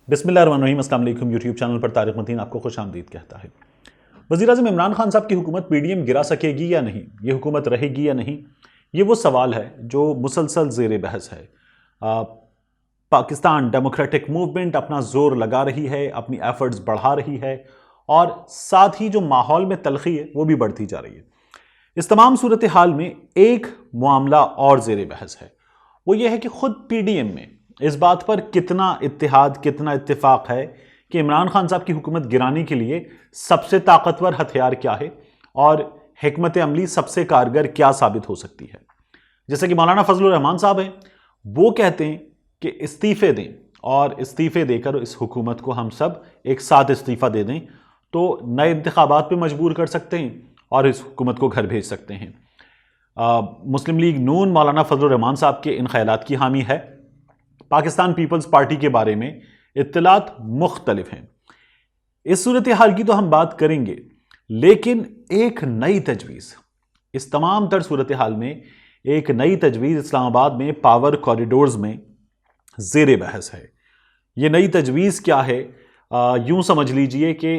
बिस्मिल्लाहिर्रहमानिर्रहीम। अस्सलाम वालेकुम। यूट्यूब चैनल पर तारिक मतीन आपको खुश आमदीद कहता है। वज़ीर-ए-आज़म इमरान खान साहब की हुकूमत पीडीएम गिरा सकेगी या नहीं, ये हुकूमत रहेगी या नहीं, ये वो सवाल है जो मुसलसल ज़ेर बहस है। पाकिस्तान डेमोक्रेटिक मूवमेंट अपना जोर लगा रही है, अपनी एफर्ट्स बढ़ा रही है और साथ ही जो माहौल में तलखी है वो भी बढ़ती जा रही है। इस तमाम सूरत हाल में एक मामला और ज़ेर बहस है, वो ये है कि खुद पीडीएम में इस बात पर कितना इत्तेहाद, कितना इत्तेफाक है कि इमरान खान साहब की हुकूमत गिराने के लिए सबसे ताकतवर हथियार क्या है और हिकमत अमली सबसे कारगर क्या साबित हो सकती है। जैसे कि मौलाना फजलुर रहमान साहब हैं, वो कहते हैं कि इस्तीफे दें और इस्तीफे देकर इस हुकूमत को हम सब एक साथ इस्तीफा दे दें तो नए इंतखाबात पे मजबूर कर सकते हैं और इस हुकूमत को घर भेज सकते हैं। मुस्लिम लीग नून मौलाना फजलुर रहमान साहब के इन ख्यालात की हामी है। पाकिस्तान पीपल्स पार्टी के बारे में इत्तलात मुख्तलिफ हैं। इस सूरत हाल की तो हम बात करेंगे, लेकिन एक नई तजवीज़, इस तमाम तर सूरत हाल में एक नई तजवीज़ इस्लामाबाद में पावर कॉरिडोर्स में ज़ेर बहस है। ये नई तजवीज़ क्या है? यूं समझ लीजिए कि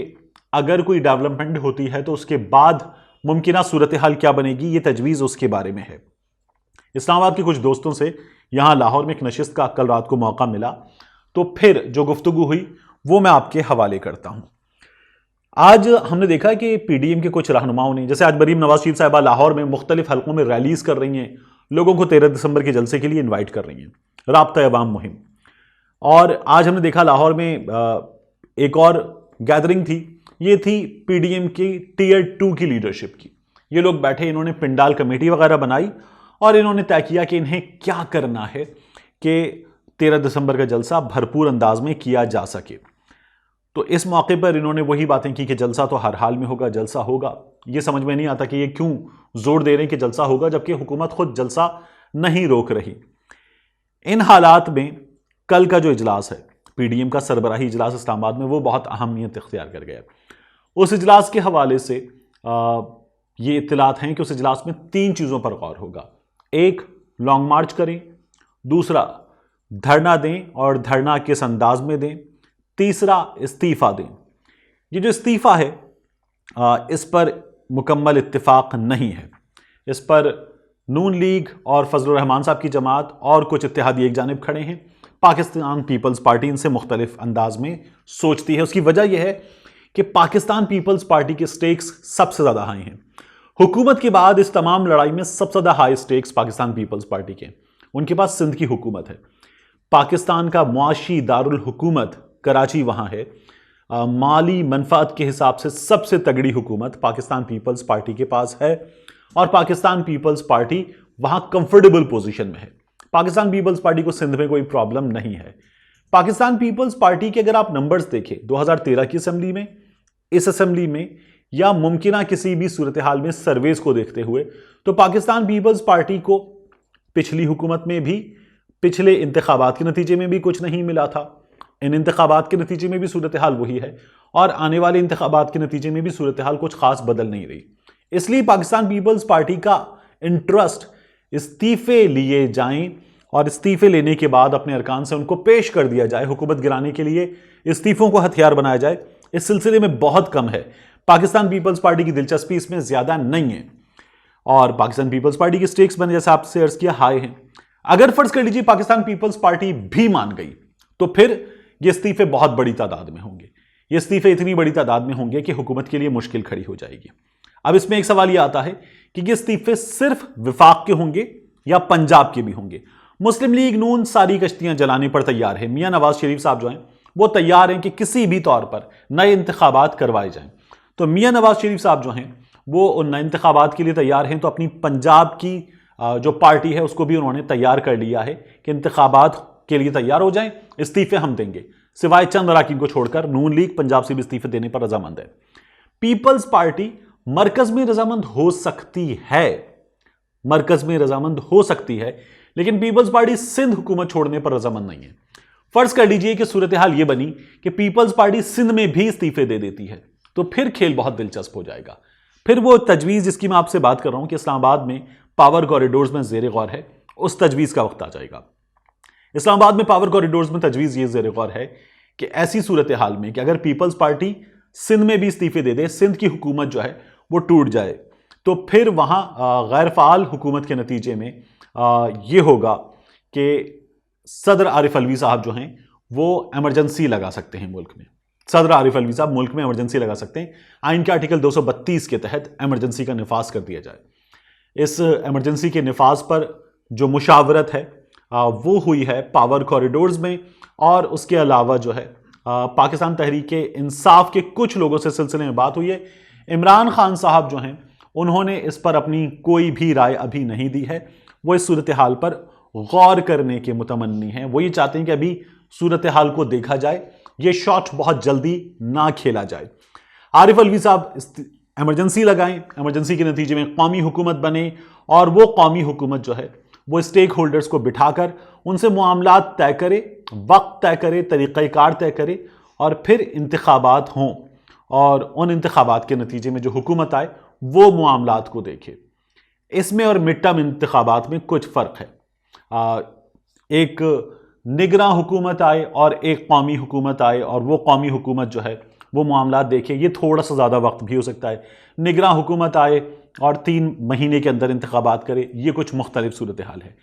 अगर कोई डेवलपमेंट होती है तो उसके बाद मुमकिना सूरत हाल क्या बनेगी, ये तजवीज़ उसके बारे में है। इस्लामाबाद के कुछ दोस्तों से यहाँ लाहौर में एक नशिस्त का कल रात को मौका मिला, तो फिर जो गुफ्तगू हुई वो मैं आपके हवाले करता हूँ। आज हमने देखा कि पीडीएम के कुछ रहनुमाओं ने, जैसे आज मरीम नवाज शरीफ साहिबा लाहौर में मुख्तलिफ हलकों में रैलीज कर रही हैं, लोगों को 13 दिसंबर के जलसे के लिए इन्वाइट कर रही हैं, राब्ता अवाम मुहिम। और आज हमने देखा लाहौर में एक और गैदरिंग थी, ये थी पीडीएम की टीयर 2 की लीडरशिप की। ये लोग बैठे, इन्होंने पिंडाल कमेटी वगैरह बनाई और इन्होंने तय किया कि इन्हें क्या करना है कि 13 दिसंबर का जलसा भरपूर अंदाज में किया जा सके। तो इस मौके पर इन्होंने वही बातें की कि जलसा तो हर हाल में होगा, जलसा होगा। ये समझ में नहीं आता कि ये क्यों जोर दे रहे हैं कि जलसा होगा, जबकि हुकूमत खुद जलसा नहीं रोक रही। इन हालात में कल का जो इजलास है पीडीएम का सरबराही इजलास इस्लामाबाद में, वो बहुत अहमियत इख्तियार कर गया। उस इजलास के हवाले से ये इत्तलात हैं कि उस इजलास में 3 चीज़ों पर गौर होगा। एक, लॉन्ग मार्च करें। दूसरा, धरना दें और धरना किस अंदाज में दें। तीसरा, इस्तीफा दें। ये जो इस्तीफा है इस पर मुकम्मल इत्तिफाक नहीं है। इस पर नून लीग और फजलुर रहमान साहब की जमात और कुछ इत्तेहादी एक जानिब खड़े हैं। पाकिस्तान पीपल्स पार्टी इनसे मुख्तलिफ अंदाज में सोचती है। उसकी वजह यह है कि पाकिस्तान पीपल्स पार्टी के स्टेक्स सबसे ज़्यादा हाई हैं। हुकूमत के बाद इस तमाम लड़ाई में सबसे ज़्यादा हाई स्टेक्स पाकिस्तान पीपल्स पार्टी के। उनके पास सिंध की हुकूमत है, पाकिस्तान का मुआशी दारुल हुकूमत कराची वहाँ है। माली मनफात के हिसाब से सबसे तगड़ी हुकूमत पाकिस्तान पीपल्स पार्टी के पास है और पाकिस्तान पीपल्स पार्टी वहाँ कंफर्टेबल पोजीशन में है। पाकिस्तान पीपल्स पार्टी को सिंध में कोई प्रॉब्लम नहीं है। पाकिस्तान पीपल्स पार्टी के अगर आप नंबर्स देखें 2013 की असेंबली में, इस असेंबली में, या मुमकिना किसी भी सूरत हाल में सर्वेस को देखते हुए, तो पाकिस्तान पीपल्स पार्टी को पिछली हुकूमत में भी, पिछले इंतखाबात के नतीजे में भी कुछ नहीं मिला था। इन इंतखाबात के नतीजे में भी सूरत हाल वही है और आने वाले इंतखाबात के नतीजे में भी सूरत हाल कुछ खास बदल नहीं रही। इसलिए पाकिस्तान पीपल्स पार्टी का इंटरेस्ट इस्तीफे लिए जाएं और इस्तीफे लेने के बाद अपने अरकान से उनको पेश कर दिया जाए, हुकूमत गिराने के लिए इस्तीफों को हथियार बनाया जाए, इस सिलसिले में बहुत कम है। पाकिस्तान पीपल्स पार्टी की दिलचस्पी इसमें ज्यादा नहीं है और पाकिस्तान पीपल्स पार्टी की स्टेक्स मैंने जैसे आपसे अर्ज किया हाई हैं। अगर फर्ज कर लीजिए पाकिस्तान पीपल्स पार्टी भी मान गई तो फिर ये इस्तीफे बहुत बड़ी तादाद में होंगे। ये इस्तीफे इतनी बड़ी तादाद में होंगे कि हुकूमत के लिए मुश्किल खड़ी हो जाएगी। अब इसमें एक सवाल यह आता है कि ये इस्तीफे सिर्फ विफाक के होंगे या पंजाब के भी होंगे। मुस्लिम लीग नून सारी कश्तियां जलाने पर तैयार है। मियां नवाज शरीफ साहब जो हैं वो तैयार हैं कि किसी भी तौर पर नए इंतखाबात करवाए जाएं। तो मियां नवाज शरीफ साहब जो हैं वो उन नए इंतखाबात के लिए तैयार हैं। तो अपनी पंजाब की जो पार्टी है उसको भी उन्होंने तैयार कर लिया है कि इंतखाबात के लिए तैयार हो जाएं, इस्तीफे हम देंगे। सिवाय चंद अराकीन को छोड़कर नून लीग पंजाब से भी इस्तीफे देने पर रजामंद है। पीपल्स पार्टी मरकज में रजामंद हो सकती है, मरकज में रजामंद हो सकती है, लेकिन पीपल्स पार्टी सिंध हुकूमत छोड़ने पर रजामंद नहीं है। फर्ज कर लीजिए कि सूरत हाल यह बनी कि पीपल्स पार्टी सिंध में भी इस्तीफे दे देती है, तो फिर खेल बहुत दिलचस्प हो जाएगा। फिर वो तजवीज़ जिसकी मैं आपसे बात कर रहा हूं कि इस्लामाबाद में पावर कॉरिडोर्स में ज़ेर गौर है, उस तजवीज़ का वक्त आ जाएगा। इस्लामाबाद में पावर कॉरिडोर्स में तजवीज़ ये ज़ेर गौर है कि ऐसी सूरत हाल में कि अगर पीपल्स पार्टी सिंध में भी इस्तीफे दे दे, सिंध की हुकूमत जो है वो टूट जाए, तो फिर वहां गैर फाल हुकूमत के नतीजे में ये होगा कि सदर आरिफ अलवी साहब जो हैं वो इमरजेंसी लगा सकते हैं मुल्क में। सदर आरिफ अलवी साहब मुल्क में इमरजेंसी लगा सकते हैं। आइन के आर्टिकल 232 के तहत इमरजेंसी का निफाज कर दिया जाए। इस इमरजेंसी के निफाज पर जो मुशावरत है वो हुई है पावर कॉरिडोर्स में, और उसके अलावा जो है पाकिस्तान तहरीक इंसाफ के कुछ लोगों से सिलसिले में बात हुई है। इमरान खान साहब जो हैं उन्होंने इस पर अपनी कोई भी राय अभी नहीं दी है। वो इस सूरत हाल पर गौर करने के मुतमन्नी हैं। वो ये चाहते हैं कि अभी सूरत हाल को देखा जाए, ये शॉट बहुत जल्दी ना खेला जाए। आरिफ अलवी साहब इमरजेंसी लगाएं, इमरजेंसी के नतीजे में कौमी हुकूमत बने, और वो कौमी हुकूमत जो है वो स्टेक होल्डर्स को बिठाकर उनसे मामलात तय करे, वक्त तय करे, तरीक़ाकार तय करे, और फिर इंतखाबात हों, और उन इंतखाबात के नतीजे में जो हुकूमत आए वो मामलात को देखे। इसमें और मिड टर्म इंतखाबात में कुछ फ़र्क है। एक निगरां हुकूमत आए और एक कौमी हुकूमत आए, और वो कौमी हुकूमत जो है वो मामलात देखे, ये थोड़ा सा ज़्यादा वक्त भी हो सकता है। निगरां हुकूमत आए और 3 महीने के अंदर इंतखाबात करे, ये कुछ मुख्तलिफ सूरत हाल है।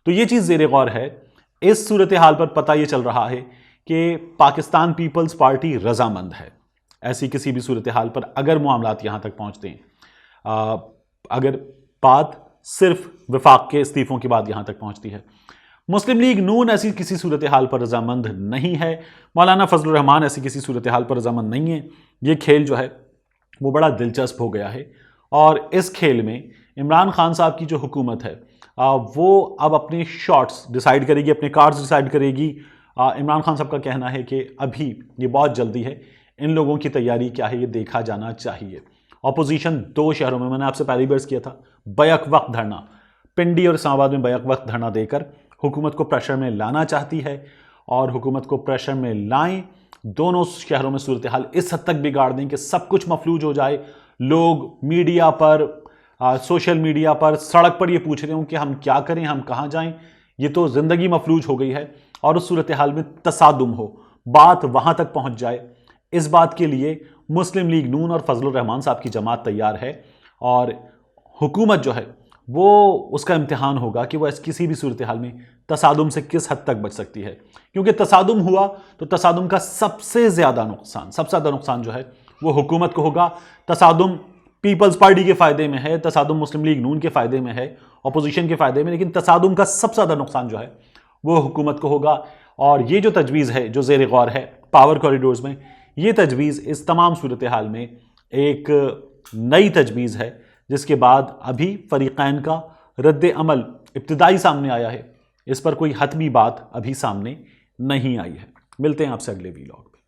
तो ये चीज़ ज़ेर गौर है। इस सूरत हाल पर पता ये चल रहा है कि पाकिस्तान पीपल्स पार्टी रजामंद है। ऐसी किसी भी सूरत हाल पर अगर मामलात यहाँ तक पहुँचते हैं, अगर बात सिर्फ वफाक के इस्तीफ़ों की बात यहाँ तक पहुँचती है, मुस्लिम लीग नून ऐसी किसी सूरत हाल पर रजामंद नहीं है। मौलाना फजलुर रहमान ऐसी किसी सूरत हाल पर रजामंद नहीं है। ये खेल जो है वो बड़ा दिलचस्प हो गया है, और इस खेल में इमरान खान साहब की जो हुकूमत है वो अब अपने शॉट्स डिसाइड करेगी, अपने कार्ड्स डिसाइड करेगी। इमरान खान साहब का कहना है कि अभी ये बहुत जल्दी है, इन लोगों की तैयारी क्या है ये देखा जाना चाहिए। अपोजिशन 2 शहरों में, मैंने आपसे पहली बर्स किया था, बैक वक्त धरना, पिंडी और इस्लामाबाद में बैक वक्त धरना देकर हुकूमत को प्रेशर में लाना चाहती है, और हुकूमत को प्रेशर में लाएं, दोनों शहरों में सूरत हाल इस हद तक बिगाड़ दें कि सब कुछ मफलूज हो जाए। लोग मीडिया पर, सोशल मीडिया पर, सड़क पर ये पूछ रहे हों कि हम क्या करें, हम कहाँ जाएं, ये तो ज़िंदगी मफलूज हो गई है, और उस सूरत हाल में तसादुम हो, बात वहाँ तक पहुँच जाए। इस बात के लिए मुस्लिम लीग नून और फजलुर रहमान साहब की जमात तैयार है, और हुकूमत जो है वो उसका इम्तिहान होगा कि वह किसी भी सूरत हाल में तसादुम से किस हद तक बच सकती है। क्योंकि तसादुम हुआ तो तसादुम का सबसे ज़्यादा नुकसान जो है वो हुकूमत को होगा। तसादुम पीपल्स पार्टी के फ़ायदे में है, तसादुम मुस्लिम लीग नून के फ़ायदे में है, अपोजिशन के फ़ायदे में, लेकिन तसादुम का सबसे ज़्यादा नुकसान जो है वो हुकूमत को होगा। और ये जो तजवीज़ है जो ज़ेर गौर है पावर कॉरिडोर्स में, ये तजवीज़ इस तमाम सूरत हाल में एक नई तजवीज़ है, जिसके बाद अभी फ़रीक़ैन का रद्द अमल इब्तिदाई सामने आया है। इस पर कोई हतमी बात अभी सामने नहीं आई है। मिलते हैं आपसे अगले वीलॉग में।